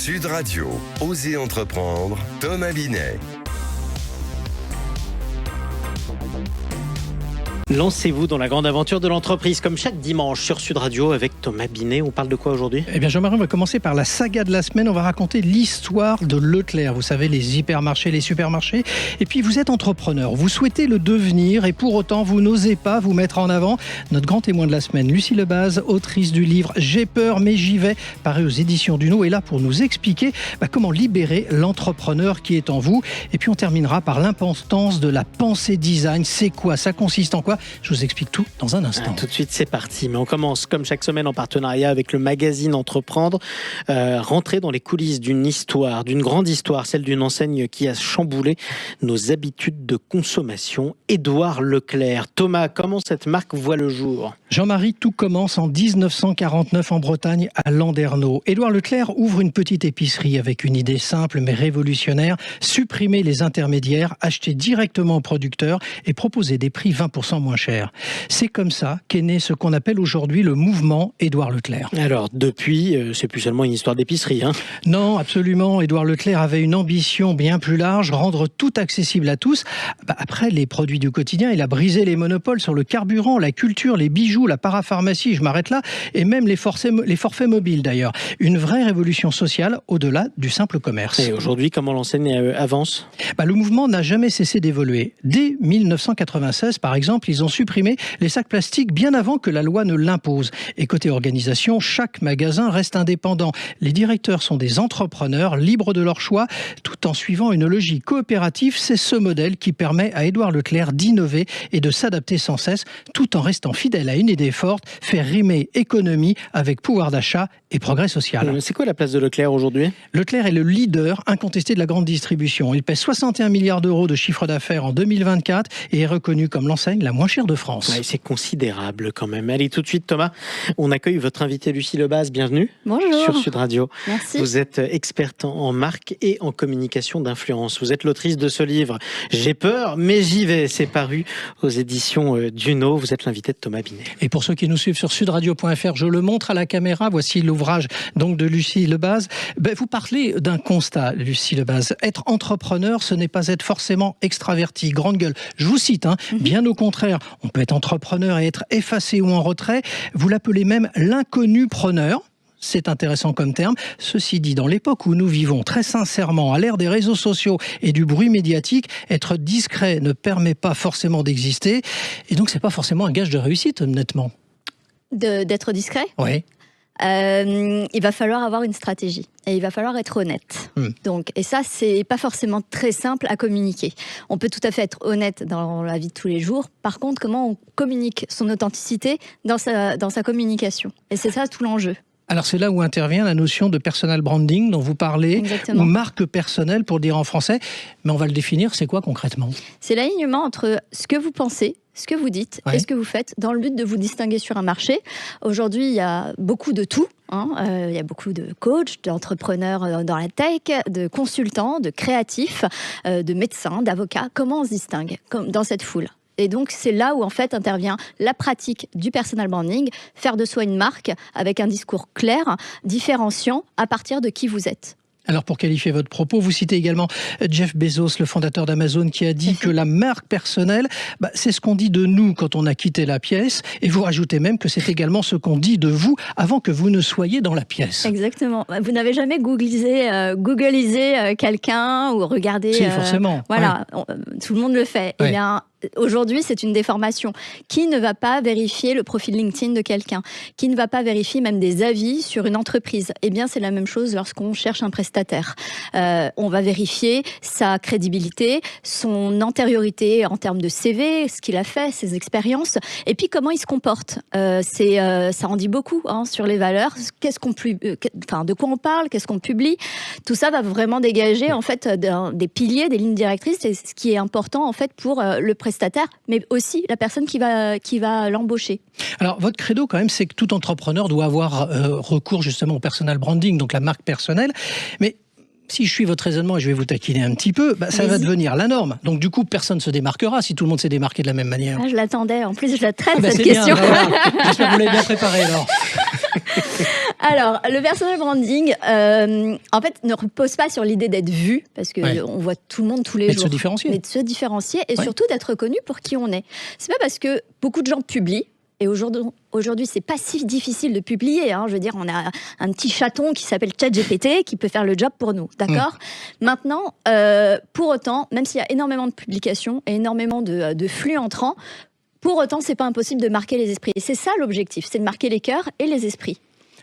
Sud Radio, Osez entreprendre, Thomas Binet. Lancez-vous dans la grande aventure de l'entreprise, comme chaque dimanche sur Sud Radio avec Thomas Binet. On parle de quoi aujourd'hui ? Eh bien, Jean-Marie, on va commencer par la saga de la semaine. On va raconter l'histoire de Leclerc. Vous savez, les hypermarchés, les supermarchés. Et puis, vous êtes entrepreneur. Vous souhaitez le devenir et pour autant, vous n'osez pas vous mettre en avant. Notre grand témoin de la semaine, Lucie Lebaz, autrice du livre « J'ai peur, mais j'y vais », paru aux éditions Duno, est là pour nous expliquer comment libérer l'entrepreneur qui est en vous. Et puis, on terminera par l'importance de la pensée design. C'est quoi ? Ça consiste en quoi ? Je vous explique tout dans un instant. Tout de suite, c'est parti. Mais on commence comme chaque semaine en partenariat avec le magazine Entreprendre. Rentrer dans les coulisses d'une histoire, d'une grande histoire, celle d'une enseigne qui a chamboulé nos habitudes de consommation. Édouard Leclerc. Thomas, comment cette marque voit le jour ? Jean-Marie, tout commence en 1949 en Bretagne, à Landerneau. Édouard Leclerc ouvre une petite épicerie avec une idée simple mais révolutionnaire, supprimer les intermédiaires, acheter directement aux producteurs et proposer des prix 20% moins chers. C'est comme ça qu'est né ce qu'on appelle aujourd'hui le mouvement Édouard Leclerc. Alors, depuis, c'est plus seulement une histoire d'épicerie, hein ? Non, absolument. Édouard Leclerc avait une ambition bien plus large, rendre tout accessible à tous. Après les produits du quotidien, il a brisé les monopoles sur le carburant, la culture, les bijoux, la parapharmacie, je m'arrête là, et même les forfaits mobiles d'ailleurs. Une vraie révolution sociale au-delà du simple commerce. Et aujourd'hui, comment l'enseigne avance ? Le mouvement n'a jamais cessé d'évoluer. Dès 1996, par exemple, ils ont supprimé les sacs plastiques bien avant que la loi ne l'impose. Et côté organisation, chaque magasin reste indépendant. Les directeurs sont des entrepreneurs, libres de leur choix, tout en suivant une logique coopérative. C'est ce modèle qui permet à Édouard Leclerc d'innover et de s'adapter sans cesse, tout en restant fidèle à une idée forte, faire rimer économie avec pouvoir d'achat et progrès social. C'est quoi la place de Leclerc aujourd'hui ? Leclerc est le leader incontesté de la grande distribution. Il pèse 61 milliards d'euros de chiffre d'affaires en 2024 et est reconnu comme l'enseigne la moins chère de France. Ouais, c'est considérable quand même. Allez, tout de suite Thomas, on accueille votre invitée Lucie Lebaz. Bienvenue. Bonjour. Sur Sud Radio. Merci. Vous êtes experte en marque et en communication d'influence. Vous êtes l'autrice de ce livre « J'ai peur, mais j'y vais ». C'est paru aux éditions Duno. Vous êtes l'invitée de Thomas Binet. Et pour ceux qui nous suivent sur sudradio.fr, je le montre à la caméra. Voici l'ouvrage donc de Lucie Lebaz. Vous parlez d'un constat, Lucie Lebaz. Être entrepreneur, ce n'est pas être forcément extraverti, grande gueule. Je vous cite, bien au contraire, on peut être entrepreneur et être effacé ou en retrait. Vous l'appelez même l'inconnu preneur. C'est intéressant comme terme. Ceci dit, dans l'époque où nous vivons, très sincèrement, à l'ère des réseaux sociaux et du bruit médiatique, être discret ne permet pas forcément d'exister. Et donc, c'est pas forcément un gage de réussite, honnêtement. D'être discret ? Oui. Il va falloir avoir une stratégie et il va falloir être honnête. Donc, et ça, c'est pas forcément très simple à communiquer. On peut tout à fait être honnête dans la vie de tous les jours. Par contre, comment on communique son authenticité dans sa communication ? Et c'est ça tout l'enjeu. Alors c'est là où intervient la notion de personal branding dont vous parlez, Exactement. ou marque personnelle pour le dire en français. Mais on va le définir, c'est quoi concrètement ? C'est l'alignement entre ce que vous pensez, ce que vous dites et ce que vous faites dans le but de vous distinguer sur un marché. Aujourd'hui, il y a beaucoup de tout. Il y a beaucoup de coachs, d'entrepreneurs dans la tech, de consultants, de créatifs, de médecins, d'avocats. Comment on se distingue dans cette foule ? Et donc, c'est là où, en fait, intervient la pratique du personal branding, faire de soi une marque avec un discours clair, différenciant à partir de qui vous êtes. Alors, pour qualifier votre propos, vous citez également Jeff Bezos, le fondateur d'Amazon, qui a dit que la marque personnelle, c'est ce qu'on dit de nous quand on a quitté la pièce. Et vous rajoutez même que c'est également ce qu'on dit de vous avant que vous ne soyez dans la pièce. Exactement. Vous n'avez jamais googlisé quelqu'un ou regardé... Si, forcément. Voilà, tout le monde le fait. Ouais. Eh bien, aujourd'hui, c'est une déformation. Qui ne va pas vérifier le profil LinkedIn de quelqu'un ? Qui ne va pas vérifier même des avis sur une entreprise ? Eh bien, c'est la même chose lorsqu'on cherche un prestataire. On va vérifier sa crédibilité, son antériorité en termes de CV, ce qu'il a fait, ses expériences, et puis comment il se comporte. Ça en dit beaucoup sur les valeurs. De quoi on parle ? Qu'est-ce qu'on publie ? Tout ça va vraiment dégager en fait des piliers, des lignes directrices. C'est ce qui est important en fait pour le prestataire, mais aussi la personne qui va l'embaucher. Alors, votre credo, quand même, c'est que tout entrepreneur doit avoir recours justement au personal branding, donc la marque personnelle. Mais si je suis votre raisonnement et je vais vous taquiner un petit peu, ça va devenir la norme. Donc du coup, personne ne se démarquera si tout le monde s'est démarqué de la même manière. Je l'attendais. En plus, je la traite, cette c'est question. bien, voilà. J'espère que vous l'avez bien préparée alors. Alors, le personal branding, en fait, ne repose pas sur l'idée d'être vu, parce que on voit tout le monde tous les jours. De se différencier. Mais de se différencier et surtout d'être reconnu pour qui on est. C'est pas parce que beaucoup de gens publient. Et aujourd'hui, c'est pas si difficile de publier. Je veux dire, on a un petit chaton qui s'appelle ChatGPT qui peut faire le job pour nous, d'accord ? Maintenant, pour autant, même s'il y a énormément de publications et énormément de flux entrants, pour autant, c'est pas impossible de marquer les esprits. Et c'est ça l'objectif, c'est de marquer les cœurs et les esprits.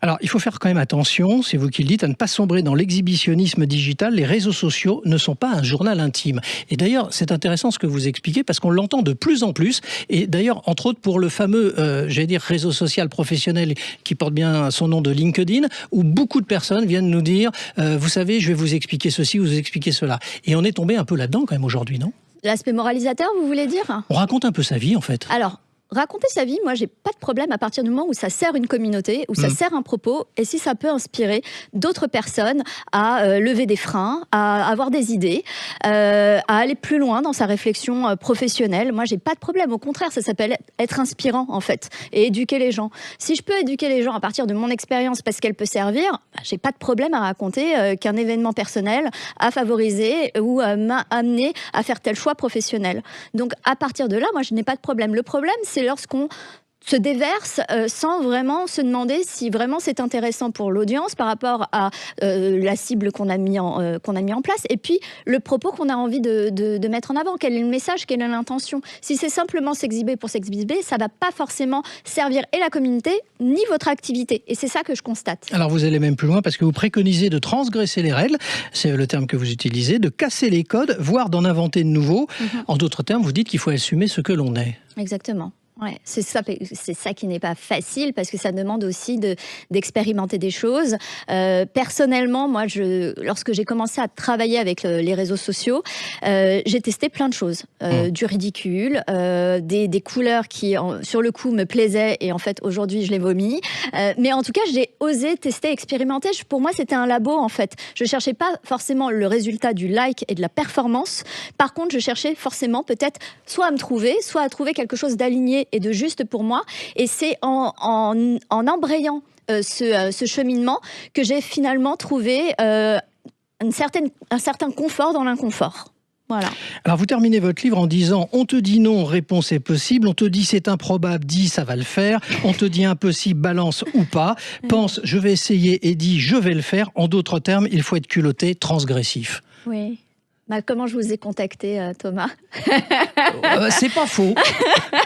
Alors, il faut faire quand même attention, c'est vous qui le dites, à ne pas sombrer dans l'exhibitionnisme digital. Les réseaux sociaux ne sont pas un journal intime. Et d'ailleurs, c'est intéressant ce que vous expliquez, parce qu'on l'entend de plus en plus. Et d'ailleurs, entre autres, pour le fameux, réseau social professionnel qui porte bien son nom de LinkedIn, où beaucoup de personnes viennent nous dire, vous savez, je vais vous expliquer ceci, vous expliquer cela. Et on est tombé un peu là-dedans quand même aujourd'hui, non ? L'aspect moralisateur, vous voulez dire ? On raconte un peu sa vie, en fait. Alors, raconter sa vie, moi, j'ai pas de problème à partir du moment où ça sert une communauté, où ça sert un propos, et si ça peut inspirer d'autres personnes à lever des freins, à avoir des idées, à aller plus loin dans sa réflexion professionnelle. Moi, j'ai pas de problème. Au contraire, ça s'appelle être inspirant, en fait, et éduquer les gens. Si je peux éduquer les gens à partir de mon expérience parce qu'elle peut servir, j'ai pas de problème à raconter qu'un événement personnel a favorisé ou m'a amené à faire tel choix professionnel. Donc, à partir de là, moi, je n'ai pas de problème. Le problème, c'est lorsqu'on se déverse sans vraiment se demander si vraiment c'est intéressant pour l'audience par rapport à la cible qu'on a mis en place et puis le propos qu'on a envie de mettre en avant. Quel est le message, quelle est l'intention ? Si c'est simplement s'exhiber pour s'exhiber, ça ne va pas forcément servir et la communauté ni votre activité. Et c'est ça que je constate. Alors vous allez même plus loin parce que vous préconisez de transgresser les règles, c'est le terme que vous utilisez, de casser les codes, voire d'en inventer de nouveaux. En d'autres termes, vous dites qu'il faut assumer ce que l'on est. Exactement. Ouais, c'est ça qui n'est pas facile parce que ça demande aussi d'expérimenter des choses. Personnellement, moi, lorsque j'ai commencé à travailler avec les réseaux sociaux, j'ai testé plein de choses, du ridicule, des couleurs qui, sur le coup, me plaisaient et en fait, aujourd'hui, je les vomis. Mais en tout cas, j'ai osé tester, expérimenter. Pour moi, c'était un labo en fait. Je cherchais pas forcément le résultat du like et de la performance. Par contre, je cherchais forcément peut-être soit à me trouver, soit à trouver quelque chose d'aligné et de juste pour moi. Et c'est en embrayant ce cheminement que j'ai finalement trouvé un certain confort dans l'inconfort. Voilà. Alors vous terminez votre livre en disant « On te dit non, réponse est possible. On te dit c'est improbable, dis ça va le faire. On te dit impossible, balance ou pas. Pense je vais essayer et dis je vais le faire. » En d'autres termes, il faut être culotté, transgressif. Oui. Comment je vous ai contacté, Thomas ? C'est pas faux.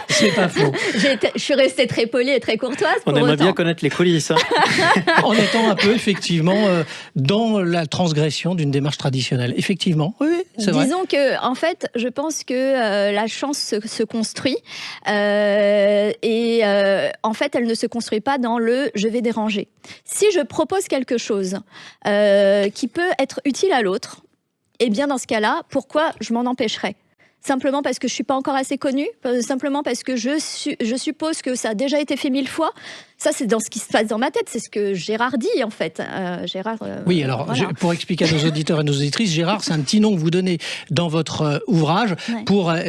C'est pas faux. Je suis restée très polie et très courtoise. On aimerait bien connaître les coulisses. En étant un peu, effectivement, dans la transgression d'une démarche traditionnelle. Effectivement, oui, c'est vrai. Disons que, en fait, je pense que la chance se construit. Et en fait, elle ne se construit pas dans le « je vais déranger ». Si je propose quelque chose qui peut être utile à l'autre, eh bien, dans ce cas-là, pourquoi je m'en empêcherais ? Simplement parce que je ne suis pas encore assez connue ? Simplement parce que je suppose que ça a déjà été fait 1000 fois ? Ça, c'est dans ce qui se passe dans ma tête. C'est ce que Gérard dit, en fait. Gérard. Oui, alors, voilà. Pour expliquer à nos auditeurs et nos auditrices, Gérard, c'est un petit nom que vous donnez dans votre ouvrage.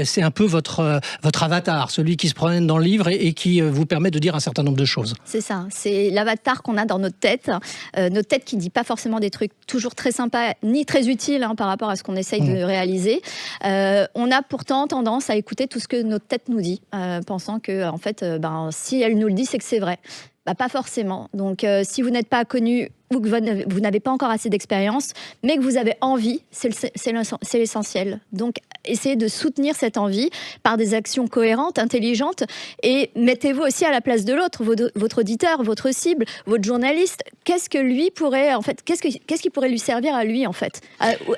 C'est un peu votre avatar, celui qui se promène dans le livre et qui vous permet de dire un certain nombre de choses. C'est ça. C'est l'avatar qu'on a dans notre tête. Notre tête qui ne dit pas forcément des trucs toujours très sympas, ni très utiles par rapport à ce qu'on essaye de réaliser. On a pourtant tendance à écouter tout ce que notre tête nous dit, pensant que, en fait, si elle nous le dit, c'est que c'est vrai. Pas forcément. Donc, si vous n'êtes pas connu ou que vous n'avez pas encore assez d'expérience, mais que vous avez envie, c'est l'essentiel. Donc, essayez de soutenir cette envie par des actions cohérentes, intelligentes, et mettez-vous aussi à la place de l'autre, votre auditeur, votre cible, votre journaliste. Qu'est-ce que lui pourrait, en fait, qu'est-ce qui pourrait lui servir à lui, en fait ?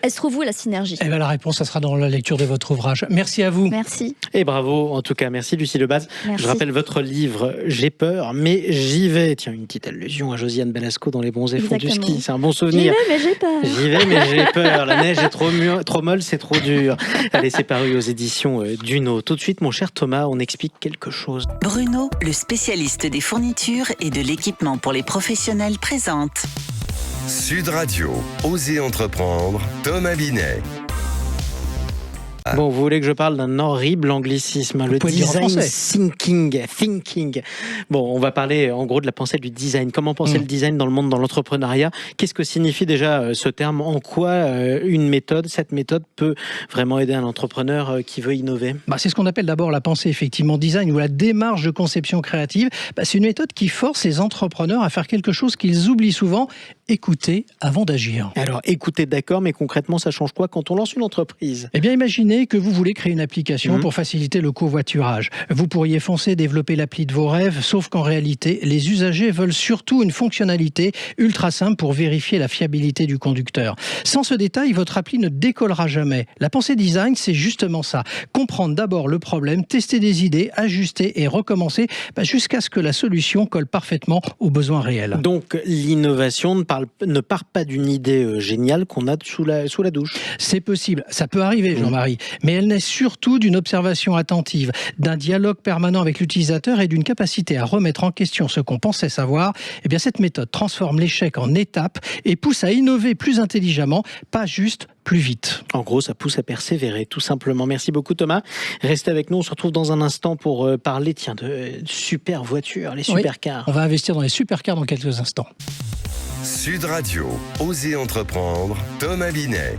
Elle se trouve où, la synergie ? Eh bien, la réponse, ça sera dans la lecture de votre ouvrage. Merci à vous. Merci. Et bravo, en tout cas, merci Lucie Lebaz. Merci. Je rappelle votre livre « J'ai peur, mais j'y vais ». Tiens, une petite allusion à Josiane Balasco dans Les Bons et Fonds du ski. C'est un bon souvenir. J'y vais, mais j'ai peur. J'y vais, mais j'ai peur. La neige est trop molle, c'est trop dur. Allez, c'est paru aux éditions Duno. Tout de suite, mon cher Thomas, on explique quelque chose. Bruno, le spécialiste des fournitures et de l'équipement pour les professionnels, présente. Sud Radio, Osez entreprendre, Thomas Binet. Bon, vous voulez que je parle d'un horrible anglicisme, le pouvez le dire en design français. thinking. Bon, on va parler en gros de la pensée du design. Comment penser le design dans le monde, dans l'entrepreneuriat? Qu'est-ce que signifie déjà ce terme? En quoi cette méthode peut vraiment aider un entrepreneur qui veut innover? C'est ce qu'on appelle d'abord la pensée effectivement design ou la démarche de conception créative. C'est une méthode qui force les entrepreneurs à faire quelque chose qu'ils oublient souvent, écouter avant d'agir. Alors, écoutez, d'accord, mais concrètement, ça change quoi quand on lance une entreprise? Eh bien, imaginez que vous voulez créer une application pour faciliter le covoiturage. Vous pourriez foncer développer l'appli de vos rêves, sauf qu'en réalité, les usagers veulent surtout une fonctionnalité ultra simple pour vérifier la fiabilité du conducteur. Sans ce détail, votre appli ne décollera jamais. La pensée design, c'est justement ça. Comprendre d'abord le problème, tester des idées, ajuster et recommencer jusqu'à ce que la solution colle parfaitement aux besoins réels. Donc, l'innovation ne part pas d'une idée géniale qu'on a sous la douche. C'est possible, ça peut arriver Jean-Marie, mais elle naît surtout d'une observation attentive, d'un dialogue permanent avec l'utilisateur et d'une capacité à remettre en question ce qu'on pensait savoir. Eh bien, cette méthode transforme l'échec en étape et pousse à innover plus intelligemment, pas juste plus vite. En gros, ça pousse à persévérer, tout simplement. Merci beaucoup Thomas. Restez avec nous, on se retrouve dans un instant pour parler de super voitures, les supercars. On va investir dans les supercars dans quelques instants. Sud Radio, Osez entreprendre, Thomas Binet.